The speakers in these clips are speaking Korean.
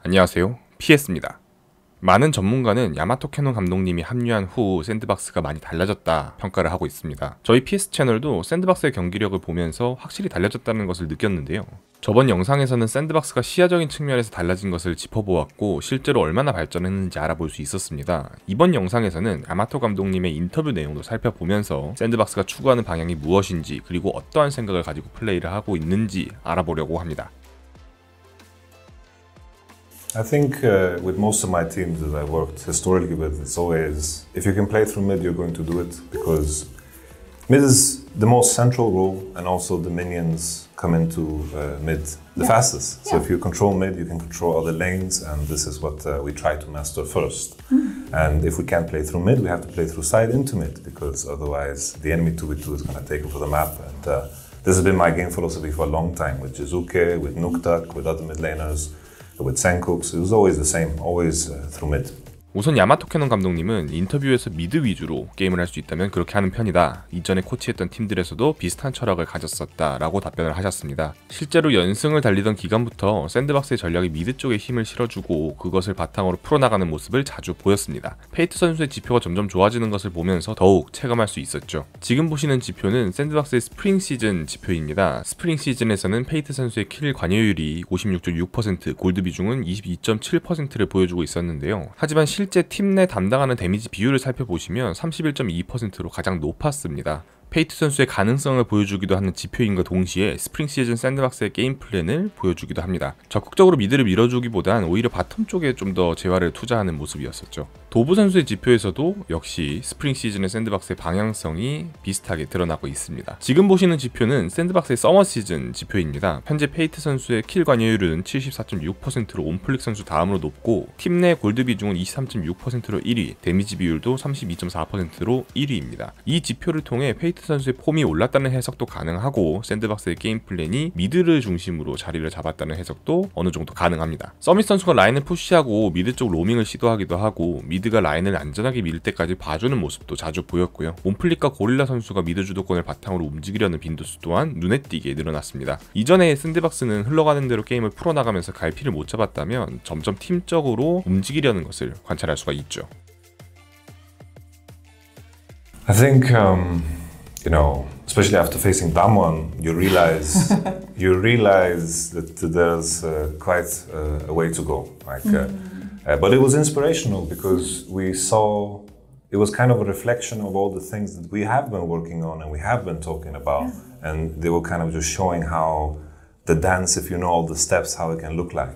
안녕하세요, P.S입니다. 많은 전문가는 야마토캐논 감독님이 합류한 후 샌드박스가 많이 달라졌다 평가를 하고 있습니다. 저희 P.S 채널도 샌드박스의 경기력을 보면서 확실히 달라졌다는 것을 느꼈는데요. 저번 영상에서는 샌드박스가 시야적인 측면에서 달라진 것을 짚어보았고 실제로 얼마나 발전했는지 알아볼 수 있었습니다. 이번 영상에서는 야마토 감독님의 인터뷰 내용도 살펴보면서 샌드박스가 추구하는 방향이 무엇인지 그리고 어떠한 생각을 가지고 플레이를 하고 있는지 알아보려고 합니다. I think with most of my teams that I've worked historically with, it's always, if you can play through mid, you're going to do it, because mid is the most central role, and also the minions come into mid the fastest. So if you control mid, you can control other lanes, and this is what we try to master first. And if we can't play through mid, we have to play through side into mid, because otherwise the enemy 2v2 is going to take over the map. And this has been my game philosophy for a long time, with Jizuke, with Nuktak, with other mid laners, with Senkooks. It was always the same, always through mid. 우선 야마토캐논 감독님은 인터뷰에서 미드 위주로 게임을 할 수 있다면 그렇게 하는 편이다. 이전에 코치했던 팀들에서도 비슷한 철학을 가졌었다 라고 답변을 하셨습니다. 실제로 연승을 달리던 기간부터 샌드박스의 전략이 미드 쪽에 힘을 실어주고 그것을 바탕으로 풀어나가는 모습을 자주 보였습니다. 페이트 선수의 지표가 점점 좋아지는 것을 보면서 더욱 체감할 수 있었죠. 지금 보시는 지표는 샌드박스의 스프링 시즌 지표입니다. 스프링 시즌에서는 페이트 선수의 킬 관여율이 56.6%, 골드 비중은 22.7%를 보여주고 있었는데요. 하지만 실제 팀 내 담당하는 데미지 비율을 살펴보시면 31.2%로 가장 높았습니다. 페이트 선수의 가능성을 보여주기도 하는 지표인과 동시에 스프링 시즌 샌드박스의 게임 플랜을 보여주기도 합니다. 적극적으로 미드를 밀어주기보단 오히려 바텀 쪽에 좀 더 재화를 투자하는 모습이었었죠. 도브 선수의 지표에서도 역시 스프링 시즌의 샌드박스의 방향성이 비슷하게 드러나고 있습니다. 지금 보시는 지표는 샌드박스의 서머 시즌 지표입니다. 현재 페이트 선수의 킬 관여율은 74.6%로 온플릭 선수 다음으로 높고 팀 내 골드 비중은 23.6%로 1위, 데미지 비율도 32.4%로 1위입니다. 이 지표를 통해 페이트 선수의 폼이 올랐다는 해석도 가능하고 샌드박스의 게임 플랜이 미드를 중심으로 자리를 잡았다는 해석도 어느 정도 가능합니다. 서밋 선수가 라인을 푸시하고 미드 쪽 로밍을 시도하기도 하고 미드가 라인을 안전하게 밀 때까지 봐주는 모습도 자주 보였고요. 온플릭과 고릴라 선수가 미드 주도권을 바탕으로 움직이려는 빈도수 또한 눈에 띄게 늘어났습니다. 이전에 샌드박스는 흘러가는 대로 게임을 풀어나가면서 갈피를 못 잡았다면 점점 팀적으로 움직이려는 것을 관찰할 수가 있죠. I think you know, especially after facing Damwon, you realize that there's quite a way to go. But it was inspirational because we saw it was kind of a reflection of all the things that we have been working on and we have been talking about, and they were kind of just showing how the dance, if you know all the steps, how it can look like.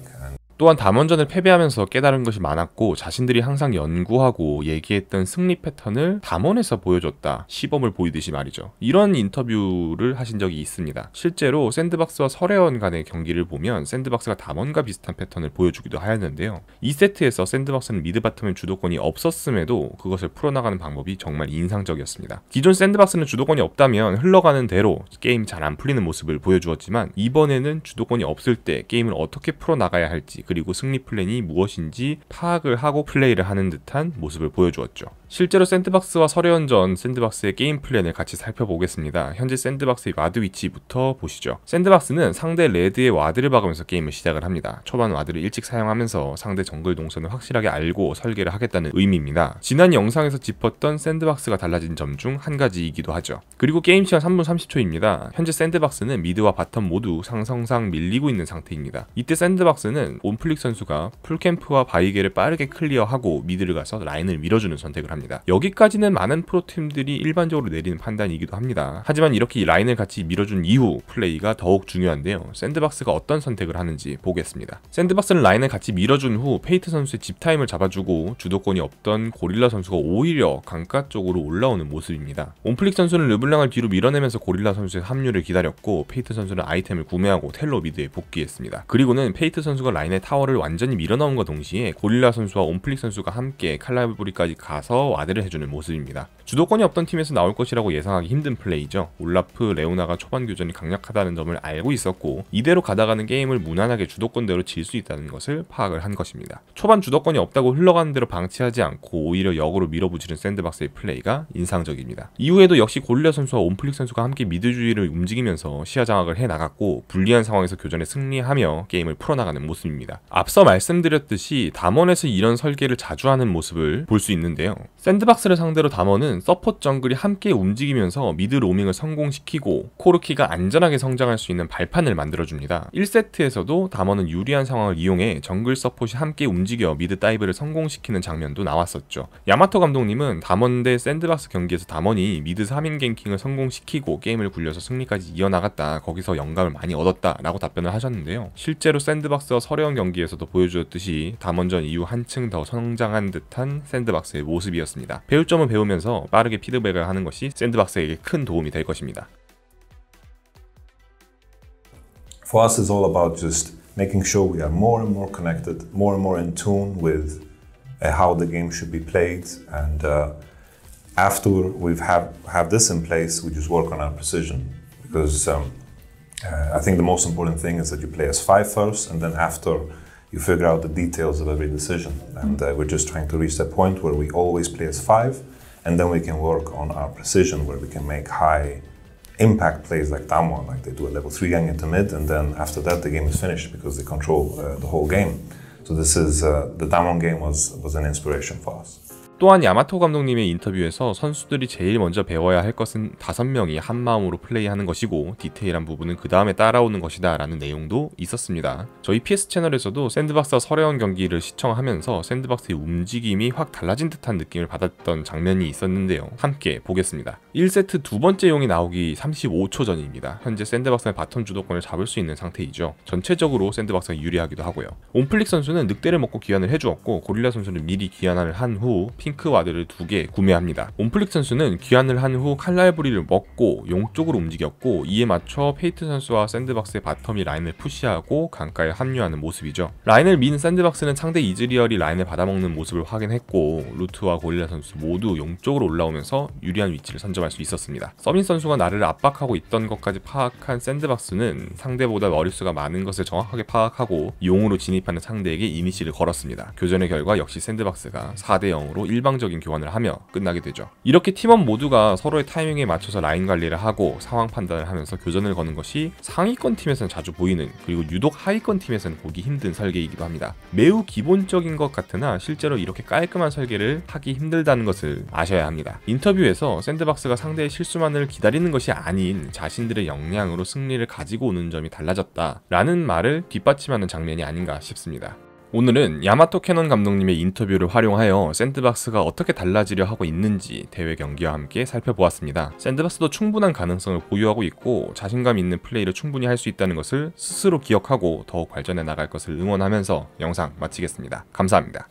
또한 담원전을 패배하면서 깨달은 것이 많았고 자신들이 항상 연구하고 얘기했던 승리 패턴을 담원에서 보여줬다. 시범을 보이듯이 말이죠. 이런 인터뷰를 하신 적이 있습니다. 실제로 샌드박스와 설혜원 간의 경기를 보면 샌드박스가 담원과 비슷한 패턴을 보여주기도 하였는데요. 2세트에서 샌드박스는 미드 바텀의 주도권이 없었음에도 그것을 풀어나가는 방법이 정말 인상적이었습니다. 기존 샌드박스는 주도권이 없다면 흘러가는 대로 게임 잘 안 풀리는 모습을 보여주었지만 이번에는 주도권이 없을 때 게임을 어떻게 풀어나가야 할지 그리고 승리 플랜이 무엇인지 파악을 하고 플레이를 하는 듯한 모습을 보여주었죠. 실제로 샌드박스와 설혜원전 샌드박스의 게임 플랜을 같이 살펴보겠습니다. 현재 샌드박스의 와드 위치부터 보시죠. 샌드박스는 상대 레드의 와드를 박으면서 게임을 시작을 합니다. 초반 와드를 일찍 사용하면서 상대 정글 동선을 확실하게 알고 설계를 하겠다는 의미입니다. 지난 영상에서 짚었던 샌드박스가 달라진 점 중 한 가지이기도 하죠. 그리고 게임 시간 3분 30초입니다. 현재 샌드박스는 미드와 바텀 모두 상성상 밀리고 있는 상태입니다. 이때 샌드박스는 온플릭 선수가 풀캠프와 바이게를 빠르게 클리어하고 미드를 가서 라인을 밀어주는 선택을 합니다. 여기까지는 많은 프로팀들이 일반적으로 내리는 판단이기도 합니다. 하지만 이렇게 라인을 같이 밀어준 이후 플레이가 더욱 중요한데요. 샌드박스가 어떤 선택을 하는지 보겠습니다. 샌드박스는 라인을 같이 밀어준 후 페이트 선수의 집타임을 잡아주고 주도권이 없던 고릴라 선수가 오히려 강가 쪽으로 올라오는 모습입니다. 온플릭 선수는 르블랑을 뒤로 밀어내면서 고릴라 선수의 합류를 기다렸고 페이트 선수는 아이템을 구매하고 텔로 미드에 복귀했습니다. 그리고는 페이트 선수가 라인의 타워를 완전히 밀어넣음과 동시에 고릴라 선수와 온플릭 선수가 함께 칼라브리까지 가서 와드를 해주는 모습입니다. 주도권이 없던 팀에서 나올 것이라고 예상하기 힘든 플레이죠. 올라프, 레오나가 초반 교전이 강력하다는 점을 알고 있었고 이대로 가다가는 게임을 무난하게 주도권대로 질 수 있다는 것을 파악을 한 것입니다. 초반 주도권이 없다고 흘러가는 대로 방치하지 않고 오히려 역으로 밀어붙이는 샌드박스의 플레이가 인상적입니다. 이후에도 역시 고릴라 선수와 온플릭 선수가 함께 미드 주위를 움직이면서 시야 장악을 해나갔고 불리한 상황에서 교전에 승리하며 게임을 풀어나가는 모습입니다. 있습니다. 앞서 말씀드렸듯이 담원에서 이런 설계를 자주 하는 모습을 볼 수 있는데요. 샌드박스를 상대로 담원은 서포트 정글이 함께 움직이면서 미드 로밍을 성공시키고 코르키가 안전하게 성장할 수 있는 발판을 만들어줍니다. 1세트에서도 담원은 유리한 상황을 이용해 정글 서폿이 함께 움직여 미드 다이브를 성공시키는 장면도 나왔었죠. 야마토 감독님은 담원 대 샌드박스 경기에서 담원이 미드 3인 갱킹을 성공시키고 게임을 굴려서 승리까지 이어나갔다, 거기서 영감을 많이 얻었다 라고 답변을 하셨는데요. 실제로 샌드박스와 서래원 경기에서도 보여주었듯이 담원전 이후 한층 더 성장한 듯한 샌드박스의 모습이었습니다. 배울 점은 배우면서 빠르게 피드백을 하는 것이 샌드박스에게 큰 도움이 될 것입니다. For us, it's all about just making sure we are more and more connected, more and more in tune with how the game should be played. And after we've have this in place, we just work on our precision. Because I think the most important thing is that you play as 5 first, and then after you figure out the details of every decision. And we're just trying to reach that point where we always play as 5, and then we can work on our precision, where we can make high impact plays like Damwon, like they do a level 3 gang into mid, and then after that the game is finished because they control the whole game. So this is the Damwon game was an inspiration for us. 또한 야마토 감독님의 인터뷰에서 선수들이 제일 먼저 배워야 할 것은 5명이 한마음으로 플레이하는 것이고 디테일한 부분은 그 다음에 따라오는 것이다 라는 내용도 있었습니다. 저희 PS 채널에서도 샌드박스와 서래원 경기를 시청하면서 샌드박스의 움직임이 확 달라진 듯한 느낌을 받았던 장면이 있었는데요. 함께 보겠습니다. 1세트 두 번째 용이 나오기 35초 전입니다. 현재 샌드박스의 바텀 주도권을 잡을 수 있는 상태이죠. 전체적으로 샌드박스가 유리하기도 하고요. 온플릭 선수는 늑대를 먹고 귀환을 해주었고 고릴라 선수는 미리 귀환을 한 후 핑크 와드를 2개 구매합니다. 온플릭 선수는 귀환을 한 후 칼날부리를 먹고 용 쪽으로 움직였고, 이에 맞춰 페이트 선수와 샌드박스의 바텀이 라인을 푸시하고 강가에 합류하는 모습이죠. 라인을 민 샌드박스는 상대 이즈리얼이 라인을 받아먹는 모습을 확인했고, 루트와 고릴라 선수 모두 용 쪽으로 올라오면서 유리한 위치를 선점할 수 있었습니다. 서민 선수가 나를 압박하고 있던 것까지 파악한 샌드박스는 상대보다 머릿수가 많은 것을 정확하게 파악하고 용으로 진입하는 상대에게 이니시를 걸었습니다. 교전의 결과 역시 샌드박스가 4대 0으로 일방적인 교환을 하며 끝나게 되죠. 이렇게 팀원 모두가 서로의 타이밍에 맞춰서 라인 관리를 하고 상황 판단을 하면서 교전을 거는 것이 상위권 팀에서는 자주 보이는, 그리고 유독 하위권 팀에서는 보기 힘든 설계이기도 합니다. 매우 기본적인 것 같으나 실제로 이렇게 깔끔한 설계를 하기 힘들다는 것을 아셔야 합니다. 인터뷰에서 샌드박스가 상대의 실수만을 기다리는 것이 아닌 자신들의 역량으로 승리를 가지고 오는 점이 달라졌다 라는 말을 뒷받침하는 장면이 아닌가 싶습니다. 오늘은 야마토캐논 감독님의 인터뷰를 활용하여 샌드박스가 어떻게 달라지려 하고 있는지 대회 경기와 함께 살펴보았습니다. 샌드박스도 충분한 가능성을 보유하고 있고 자신감 있는 플레이를 충분히 할 수 있다는 것을 스스로 기억하고 더욱 발전해 나갈 것을 응원하면서 영상 마치겠습니다. 감사합니다.